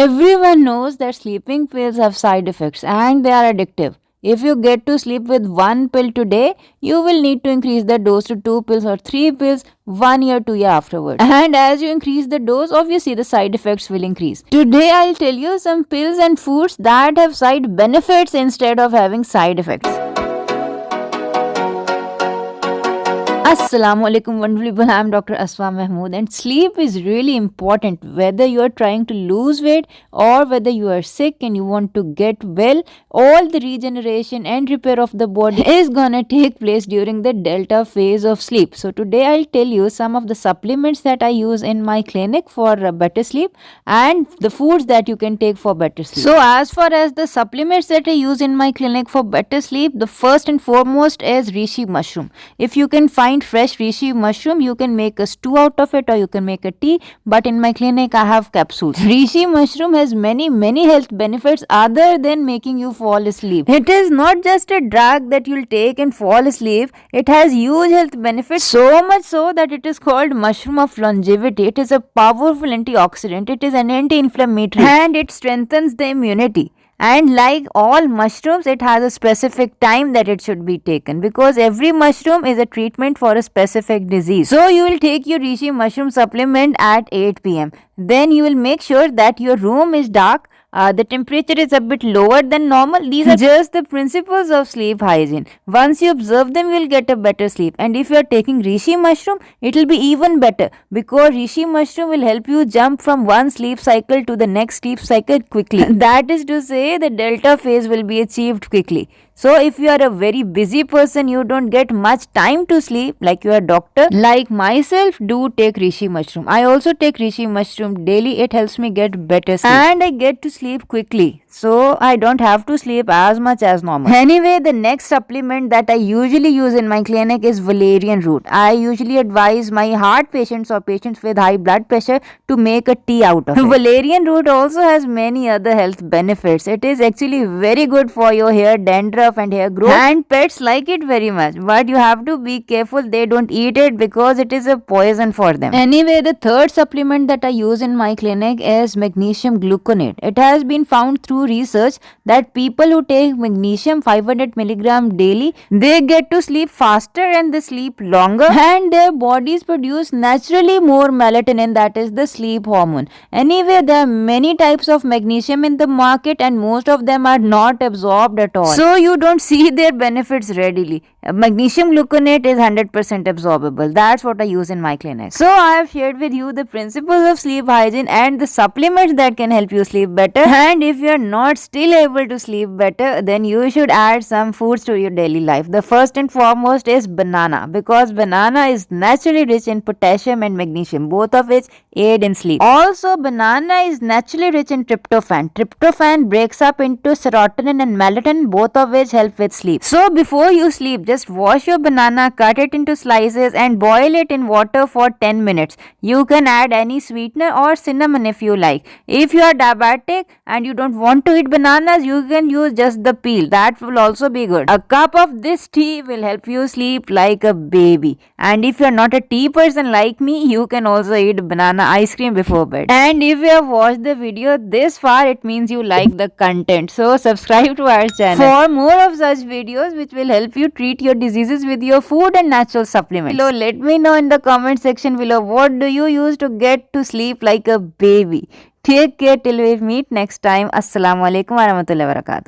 Everyone knows that sleeping pills have side effects and they are addictive. If you get to sleep with one pill today, you will need to increase the dose to 2 pills or 3 pills 1 year, 2 year afterwards. And as you increase the dose, obviously the side effects will increase. Today I'll tell you some pills and foods that have side benefits instead of having side effects. Assalamu alaikum wonderful people, I am Dr. Asma and sleep is really important whether you are trying to lose weight or whether you are sick and you want to get well. All the regeneration and repair of the body is gonna take place during the delta phase of sleep. So today I'll tell you some of the supplements that I use in my clinic for better sleep and the foods that you can take for better sleep. So as far as the supplements that I use in my clinic for better sleep, the first and foremost is Reishi mushroom. If you can find fresh reishi mushroom, you can make a stew out of it or you can make a tea, but in my clinic I have capsules. Reishi mushroom has many health benefits other than making you fall asleep. It is not just a drug that you'll take and fall asleep. It has huge health benefits, so much so that it is called mushroom of longevity. It is a powerful antioxidant, it is an anti-inflammatory, and it strengthens the immunity. And like all mushrooms, it has a specific time that it should be taken, because every mushroom is a treatment for a specific disease. So you will take your reishi mushroom supplement at 8 p.m. Then you will make sure that your room is dark. The temperature is a bit lower than normal. These are just the principles of sleep hygiene. Once you observe them, you will get a better sleep. And if you are taking reishi mushroom, it will be even better, because reishi mushroom will help you jump from one sleep cycle to the next sleep cycle quickly. That is to say, the delta phase will be achieved quickly. So if you are a very busy person, you don't get much time to sleep, like you are a doctor, like myself, do take reishi mushroom. I also take reishi mushroom daily. It helps me get better sleep and I get to sleep quickly, so I don't have to sleep as much as normal. Anyway, the next supplement that I usually use in my clinic is valerian root. I usually advise my heart patients or patients with high blood pressure to make a tea out of it. Valerian root also has many other health benefits. It is actually very good for your hair dandruff and hair growth, and pets like it very much, but you have to be careful they don't eat it because it is a poison for them. Anyway, the third supplement that I use in my clinic is magnesium gluconate. It has been found through research that people who take magnesium 500 milligram daily, they get to sleep faster and they sleep longer, and their bodies produce naturally more melatonin, that is the sleep hormone. Anyway, there are many types of magnesium in the market and most of them are not absorbed at all, so you don't see their benefits readily. Magnesium gluconate is 100% absorbable. That's what I use in my clinic. So I have shared with you the principles of sleep hygiene and the supplements that can help you sleep better. And if you are not still able to sleep better, then you should add some foods to your daily life. The first and foremost is banana, because banana is naturally rich in potassium and magnesium, both of which aid in sleep. Also, banana is naturally rich in tryptophan. Tryptophan breaks up into serotonin and melatonin, both of which help with sleep. So before you sleep, just wash your banana, cut it into slices and boil it in water for 10 minutes. You can add any sweetener or cinnamon if you like. If you are diabetic and you don't want to eat bananas, you can use just the peel. That will also be good. A cup of this tea will help you sleep like a baby. And if you are not a tea person like me, you can also eat banana ice cream before bed. And if you have watched the video this far, it means you like the content. So subscribe to our channel for more of such videos which will help you treat your diseases with your food and natural supplements. Below, let me know in the comment section below, what do you use to get to sleep like a baby? Take care till we meet next time. Assalamu alaikum warahmatullahi wabarakatuh.